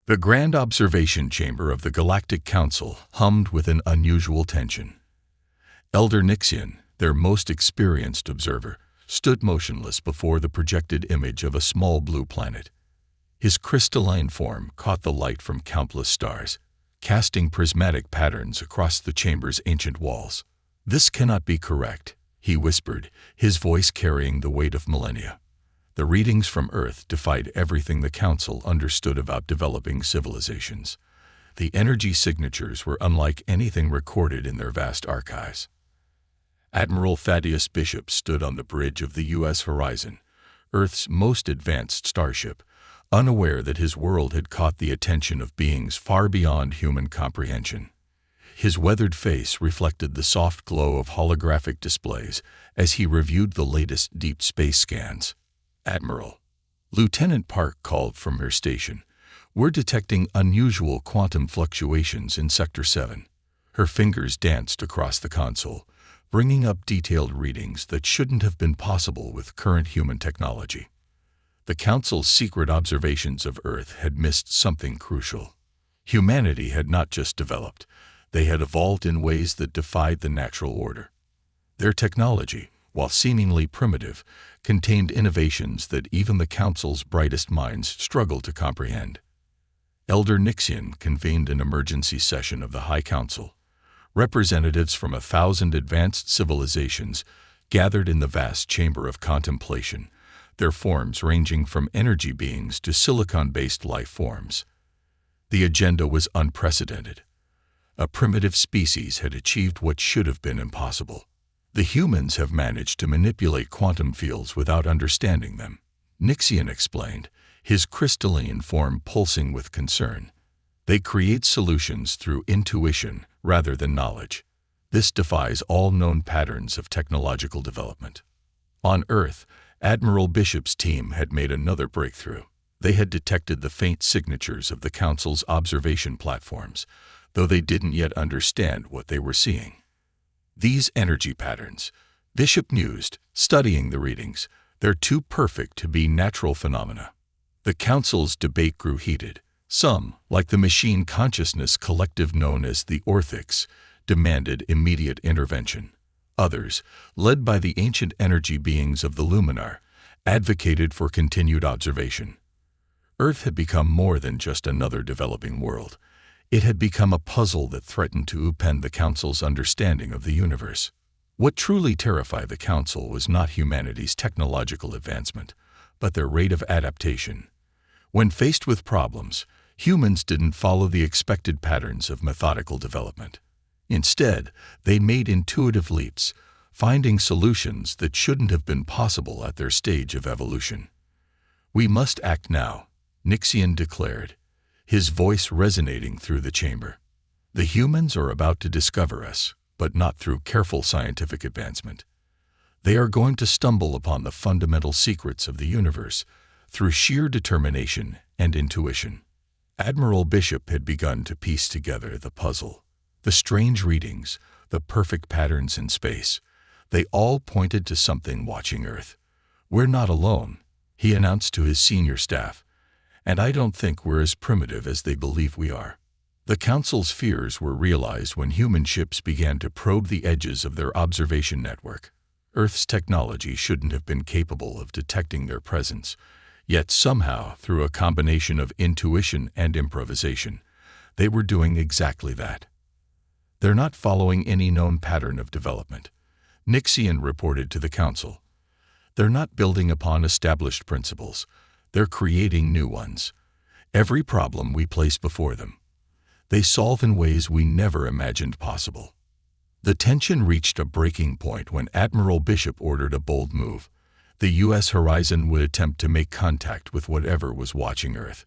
The grand observation chamber of the Galactic Council hummed with an unusual tension. Elder Nixian, their most experienced observer, stood motionless before the projected image of a small blue planet. His crystalline form caught the light from countless stars, casting prismatic patterns across the chamber's ancient walls. "This cannot be correct," he whispered, his voice carrying the weight of millennia. The readings from Earth defied everything the Council understood about developing civilizations. The energy signatures were unlike anything recorded in their vast archives. Admiral Thaddeus Bishop stood on the bridge of the U.S. Horizon, Earth's most advanced starship, unaware that his world had caught the attention of beings far beyond human comprehension. His weathered face reflected the soft glow of holographic displays as he reviewed the latest deep space scans. "Admiral," Lieutenant Park called from her station, "we're detecting unusual quantum fluctuations in Sector 7. Her fingers danced across the console, bringing up detailed readings that shouldn't have been possible with current human technology. The Council's secret observations of Earth had missed something crucial. Humanity had not just developed, they had evolved in ways that defied the natural order. Their technology, while seemingly primitive, contained innovations that even the Council's brightest minds struggled to comprehend. Elder Nixian convened an emergency session of the High Council. Representatives from 1,000 advanced civilizations gathered in the vast chamber of contemplation, their forms ranging from energy beings to silicon-based life forms. The agenda was unprecedented. A primitive species had achieved what should have been impossible. The humans have managed to manipulate quantum fields without understanding them, Nixian explained, his crystalline form pulsing with concern. They create solutions through intuition rather than knowledge. This defies all known patterns of technological development. On Earth, Admiral Bishop's team had made another breakthrough. They had detected the faint signatures of the Council's observation platforms, though they didn't yet understand what they were seeing. "These energy patterns," Bishop mused, studying the readings, "they're too perfect to be natural phenomena." The Council's debate grew heated. Some, like the machine consciousness collective known as the Orthics, demanded immediate intervention. Others, led by the ancient energy beings of the Luminar, advocated for continued observation. Earth had become more than just another developing world. It had become a puzzle that threatened to upend the Council's understanding of the universe. What truly terrified the Council was not humanity's technological advancement, but their rate of adaptation. When faced with problems, humans didn't follow the expected patterns of methodical development. Instead, they made intuitive leaps, finding solutions that shouldn't have been possible at their stage of evolution. "We must act now," Nixian declared, his voice resonating through the chamber. "The humans are about to discover us, but not through careful scientific advancement. They are going to stumble upon the fundamental secrets of the universe through sheer determination and intuition." Admiral Bishop had begun to piece together the puzzle. The strange readings, the perfect patterns in space, they all pointed to something watching Earth. "We're not alone," he announced to his senior staff, "and I don't think we're as primitive as they believe we are." The Council's fears were realized when human ships began to probe the edges of their observation network. Earth's technology shouldn't have been capable of detecting their presence, yet somehow, through a combination of intuition and improvisation, they were doing exactly that. "They're not following any known pattern of development," Nixian reported to the Council. "They're not building upon established principles. They're creating new ones. Every problem we place before them, they solve in ways we never imagined possible." The tension reached a breaking point when Admiral Bishop ordered a bold move. The U.S. Horizon would attempt to make contact with whatever was watching Earth.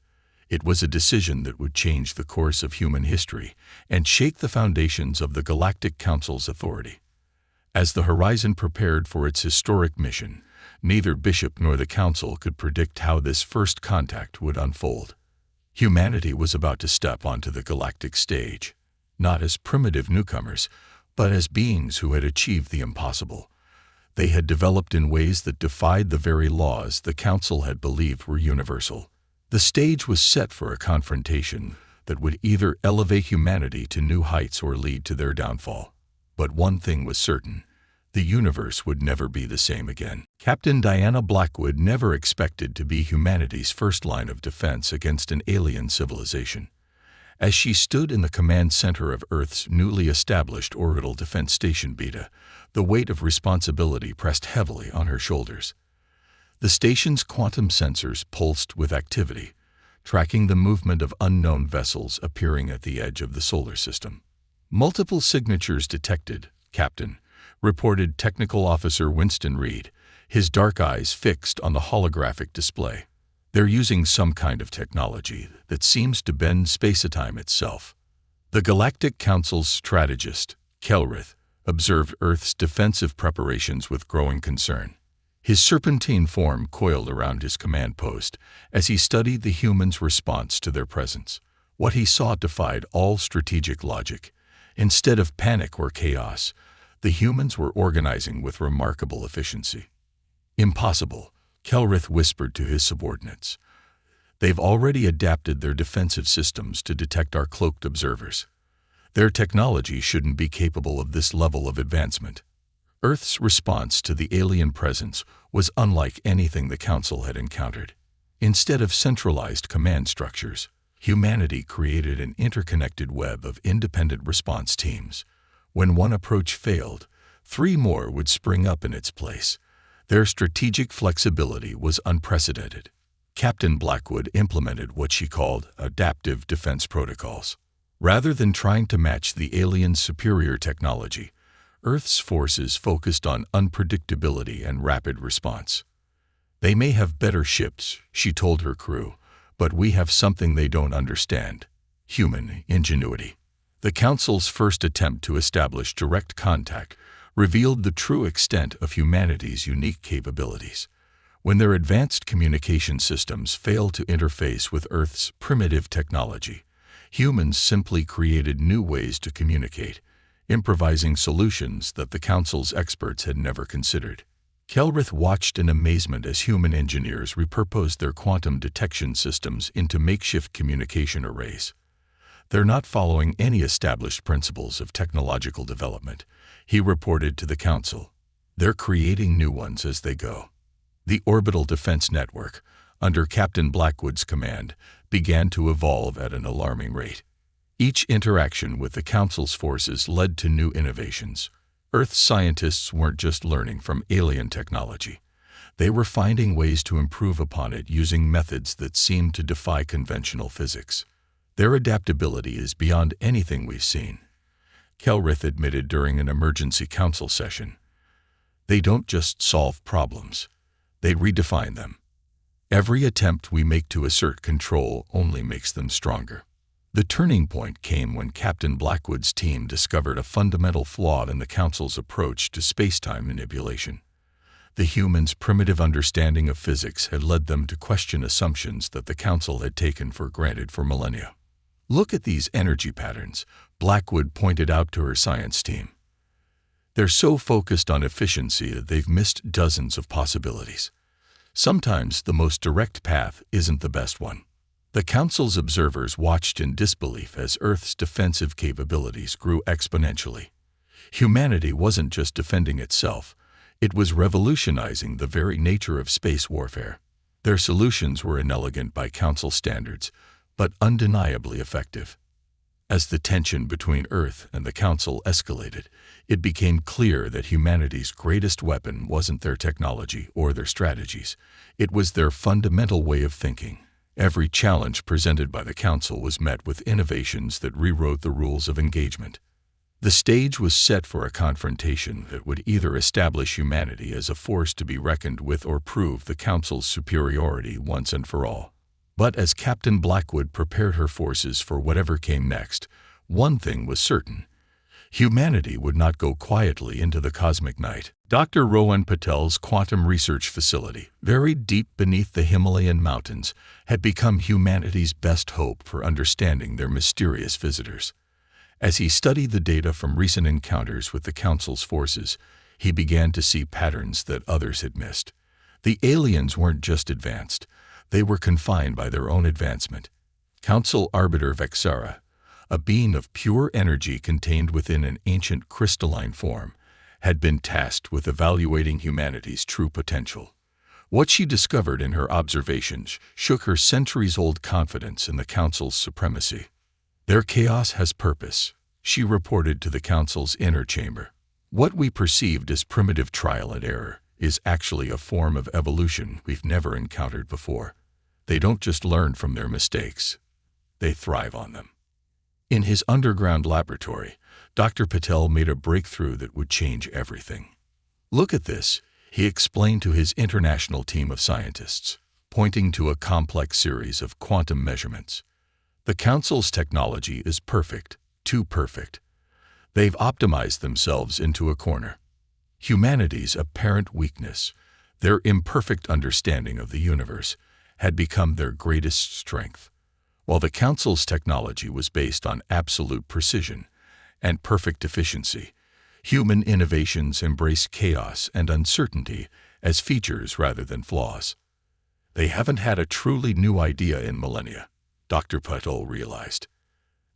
It was a decision that would change the course of human history and shake the foundations of the Galactic Council's authority. As the Horizon prepared for its historic mission, neither Bishop nor the Council could predict how this first contact would unfold. Humanity was about to step onto the galactic stage, not as primitive newcomers, but as beings who had achieved the impossible. They had developed in ways that defied the very laws the Council had believed were universal. The stage was set for a confrontation that would either elevate humanity to new heights or lead to their downfall. But one thing was certain: the universe would never be the same again. Captain Diana Blackwood never expected to be humanity's first line of defense against an alien civilization. As she stood in the command center of Earth's newly established orbital defense station Beta, the weight of responsibility pressed heavily on her shoulders. The station's quantum sensors pulsed with activity, tracking the movement of unknown vessels appearing at the edge of the solar system. "Multiple signatures detected, Captain," reported Technical Officer Winston Reed, his dark eyes fixed on the holographic display. "They're using some kind of technology that seems to bend space-time itself." The Galactic Council's strategist, Kelrith, observed Earth's defensive preparations with growing concern. His serpentine form coiled around his command post as he studied the humans' response to their presence. What he saw defied all strategic logic. Instead of panic or chaos, the humans were organizing with remarkable efficiency. "Impossible," Kelrith whispered to his subordinates. "They've already adapted their defensive systems to detect our cloaked observers. Their technology shouldn't be capable of this level of advancement." Earth's response to the alien presence was unlike anything the Council had encountered. Instead of centralized command structures, humanity created an interconnected web of independent response teams. When one approach failed, 3 more would spring up in its place. Their strategic flexibility was unprecedented. Captain Blackwood implemented what she called adaptive defense protocols. Rather than trying to match the aliens' superior technology, Earth's forces focused on unpredictability and rapid response. "They may have better ships," she told her crew, "but we have something they don't understand: human ingenuity." The Council's first attempt to establish direct contact revealed the true extent of humanity's unique capabilities. When their advanced communication systems failed to interface with Earth's primitive technology, humans simply created new ways to communicate, improvising solutions that the Council's experts had never considered. Kelrith watched in amazement as human engineers repurposed their quantum detection systems into makeshift communication arrays. "They're not following any established principles of technological development," he reported to the Council. "They're creating new ones as they go." The orbital defense network, under Captain Blackwood's command, began to evolve at an alarming rate. Each interaction with the Council's forces led to new innovations. Earth scientists weren't just learning from alien technology. They were finding ways to improve upon it using methods that seemed to defy conventional physics. "Their adaptability is beyond anything we've seen," Kelrith admitted during an emergency council session. "They don't just solve problems, they redefine them. Every attempt we make to assert control only makes them stronger." The turning point came when Captain Blackwood's team discovered a fundamental flaw in the Council's approach to space-time manipulation. The humans' primitive understanding of physics had led them to question assumptions that the Council had taken for granted for millennia. "Look at these energy patterns," Blackwood pointed out to her science team. "They're so focused on efficiency that they've missed dozens of possibilities. Sometimes the most direct path isn't the best one." The Council's observers watched in disbelief as Earth's defensive capabilities grew exponentially. Humanity wasn't just defending itself, it was revolutionizing the very nature of space warfare. Their solutions were inelegant by Council standards, but undeniably effective. As the tension between Earth and the Council escalated, it became clear that humanity's greatest weapon wasn't their technology or their strategies, it was their fundamental way of thinking. Every challenge presented by the Council was met with innovations that rewrote the rules of engagement. The stage was set for a confrontation that would either establish humanity as a force to be reckoned with or prove the Council's superiority once and for all. But as Captain Blackwood prepared her forces for whatever came next, one thing was certain: humanity would not go quietly into the cosmic night. Dr. Rohan Patel's quantum research facility, buried deep beneath the Himalayan mountains, had become humanity's best hope for understanding their mysterious visitors. As he studied the data from recent encounters with the Council's forces, he began to see patterns that others had missed. The aliens weren't just advanced, They were confined by their own advancement. Council Arbiter Vexera, a being of pure energy contained within an ancient crystalline form, had been tasked with evaluating humanity's true potential. What she discovered in her observations shook her centuries-old confidence in the Council's supremacy. "Their chaos has purpose," she reported to the Council's inner chamber. "What we perceived as primitive trial and error is actually a form of evolution we've never encountered before. They don't just learn from their mistakes, they thrive on them." In his underground laboratory, Dr. Patel made a breakthrough that would change everything. "Look at this," he explained to his international team of scientists, pointing to a complex series of quantum measurements. "The Council's technology is perfect, too perfect. They've optimized themselves into a corner. Humanity's apparent weakness, their imperfect understanding of the universe, had become their greatest strength. While the Council's technology was based on absolute precision and perfect efficiency, human innovations embrace chaos and uncertainty as features rather than flaws. They haven't had a truly new idea in millennia," Dr. Patel realized.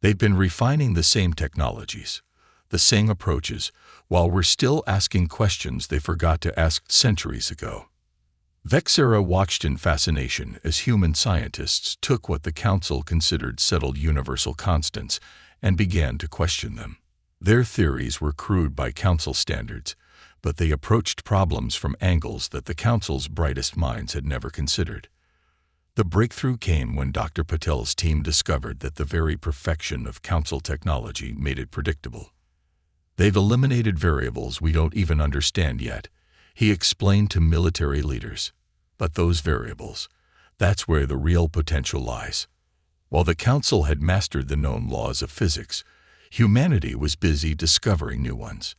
"They've been refining the same technologies, the same approaches, while we're still asking questions they forgot to ask centuries ago." Vexera watched in fascination as human scientists took what the Council considered settled universal constants and began to question them. Their theories were crude by Council standards, but they approached problems from angles that the Council's brightest minds had never considered. The breakthrough came when Dr. Patel's team discovered that the very perfection of Council technology made it predictable. "They've eliminated variables we don't even understand yet," he explained to military leaders. "But those variables, that's where the real potential lies." While the Council had mastered the known laws of physics, humanity was busy discovering new ones.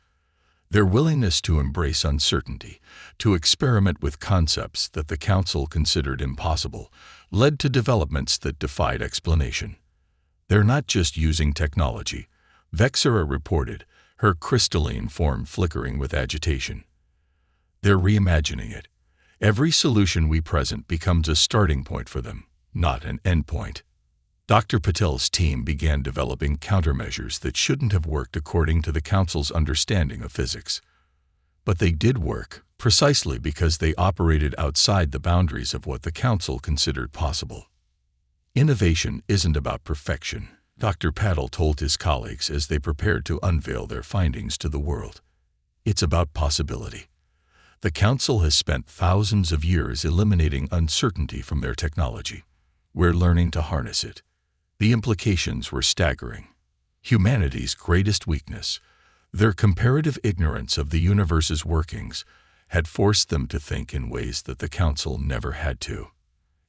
Their willingness to embrace uncertainty, to experiment with concepts that the Council considered impossible, led to developments that defied explanation. "They're not just using technology," Vexera reported, her crystalline form flickering with agitation. "They're reimagining it. Every solution we present becomes a starting point for them, not an end point." Dr. Patel's team began developing countermeasures that shouldn't have worked according to the Council's understanding of physics. But they did work, precisely because they operated outside the boundaries of what the Council considered possible. "Innovation isn't about perfection," Dr. Patel told his colleagues as they prepared to unveil their findings to the world. "It's about possibility. The Council has spent thousands of years eliminating uncertainty from their technology. We're learning to harness it." The implications were staggering. Humanity's greatest weakness, their comparative ignorance of the universe's workings, had forced them to think in ways that the Council never had to.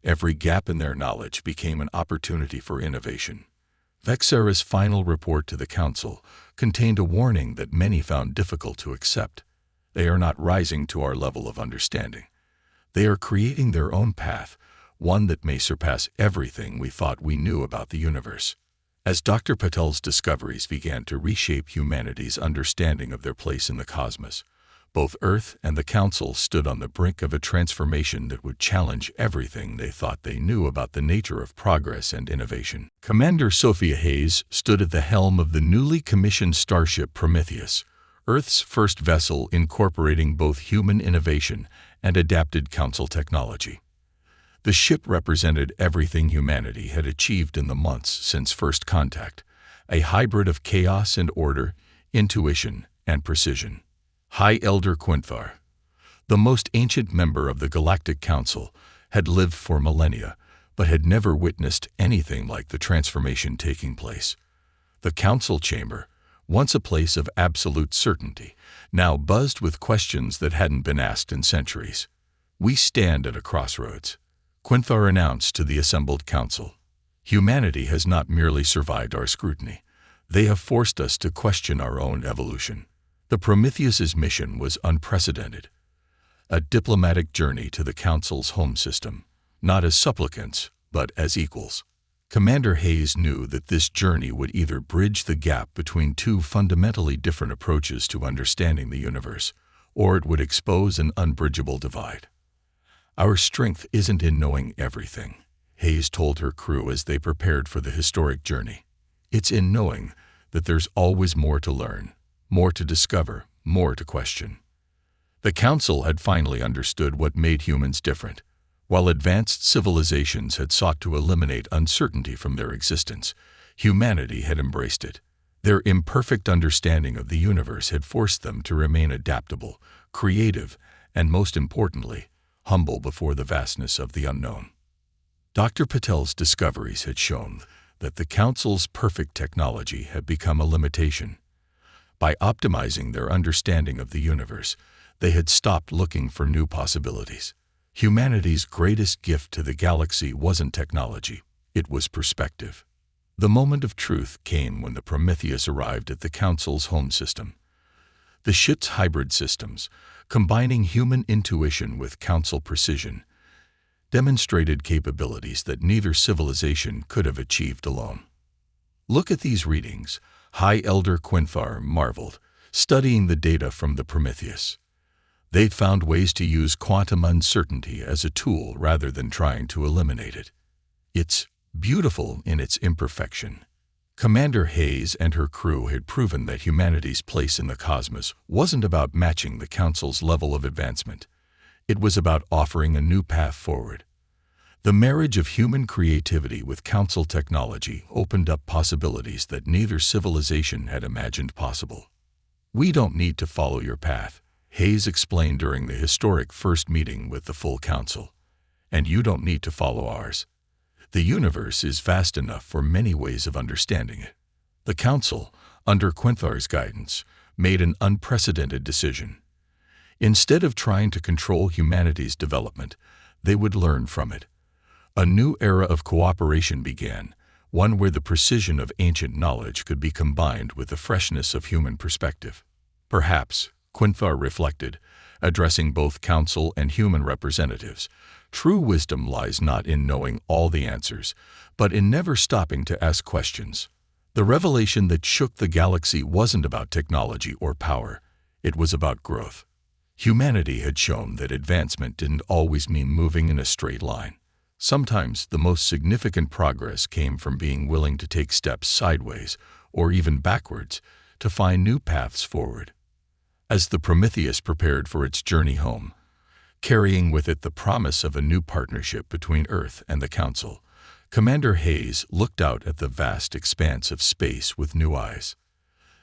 Every gap in their knowledge became an opportunity for innovation. Vexera's final report to the Council contained a warning that many found difficult to accept. "They are not rising to our level of understanding. They are creating their own path, one that may surpass everything we thought we knew about the universe." As Dr. Patel's discoveries began to reshape humanity's understanding of their place in the cosmos, both Earth and the Council stood on the brink of a transformation that would challenge everything they thought they knew about the nature of progress and innovation. Commander Sophia Hayes stood at the helm of the newly commissioned starship Prometheus, Earth's first vessel incorporating both human innovation and adapted Council technology. The ship represented everything humanity had achieved in the months since first contact, a hybrid of chaos and order, intuition and precision. High Elder Quinthar, the most ancient member of the Galactic Council, had lived for millennia, but had never witnessed anything like the transformation taking place. The Council chamber, once a place of absolute certainty, now buzzed with questions that hadn't been asked in centuries. "We stand at a crossroads," Quinthar announced to the assembled Council. "Humanity has not merely survived our scrutiny. They have forced us to question our own evolution." The Prometheus's mission was unprecedented. A diplomatic journey to the Council's home system, not as supplicants, but as equals. Commander Hayes knew that this journey would either bridge the gap between two fundamentally different approaches to understanding the universe, or it would expose an unbridgeable divide. Our strength isn't in knowing everything, Hayes told her crew as they prepared for the historic journey. It's in knowing that there's always more to learn, more to discover, more to question. The Council had finally understood what made humans different. While advanced civilizations had sought to eliminate uncertainty from their existence, humanity had embraced it. Their imperfect understanding of the universe had forced them to remain adaptable, creative, and most importantly, humble before the vastness of the unknown. Dr. Patel's discoveries had shown that the Council's perfect technology had become a limitation. By optimizing their understanding of the universe, they had stopped looking for new possibilities. Humanity's greatest gift to the galaxy wasn't technology, it was perspective. The moment of truth came when the Prometheus arrived at the Council's home system. The ship's hybrid systems, combining human intuition with Council precision, demonstrated capabilities that neither civilization could have achieved alone. "Look at these readings," High Elder Quinthar marveled, studying the data from the Prometheus. They'd found ways to use quantum uncertainty as a tool rather than trying to eliminate it. It's beautiful in its imperfection. Commander Hayes and her crew had proven that humanity's place in the cosmos wasn't about matching the Council's level of advancement. It was about offering a new path forward. The marriage of human creativity with Council technology opened up possibilities that neither civilization had imagined possible. "We don't need to follow your path," Hayes explained during the historic first meeting with the full Council. "And you don't need to follow ours. The universe is vast enough for many ways of understanding it." The Council, under Quinthar's guidance, made an unprecedented decision. Instead of trying to control humanity's development, they would learn from it. A new era of cooperation began, one where the precision of ancient knowledge could be combined with the freshness of human perspective. Perhaps, Quinthar reflected, addressing both Council and human representatives, true wisdom lies not in knowing all the answers, but in never stopping to ask questions. The revelation that shook the galaxy wasn't about technology or power, it was about growth. Humanity had shown that advancement didn't always mean moving in a straight line. Sometimes the most significant progress came from being willing to take steps sideways, or even backwards, to find new paths forward. As the Prometheus prepared for its journey home, carrying with it the promise of a new partnership between Earth and the Council, Commander Hayes looked out at the vast expanse of space with new eyes.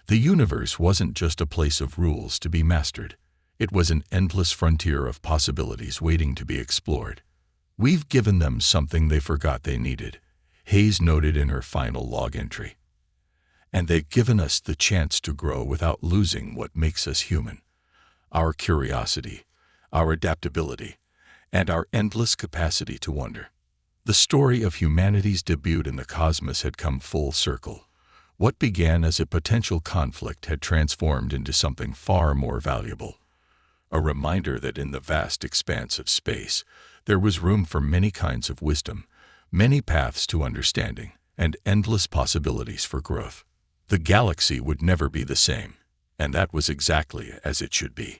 The universe wasn't just a place of rules to be mastered. It was an endless frontier of possibilities waiting to be explored. "We've given them something they forgot they needed," Hayes noted in her final log entry. "And they've given us the chance to grow without losing what makes us human: our curiosity, our adaptability, and our endless capacity to wonder." The story of humanity's debut in the cosmos had come full circle. What began as a potential conflict had transformed into something far more valuable. A reminder that in the vast expanse of space, there was room for many kinds of wisdom, many paths to understanding, and endless possibilities for growth. The galaxy would never be the same, and that was exactly as it should be.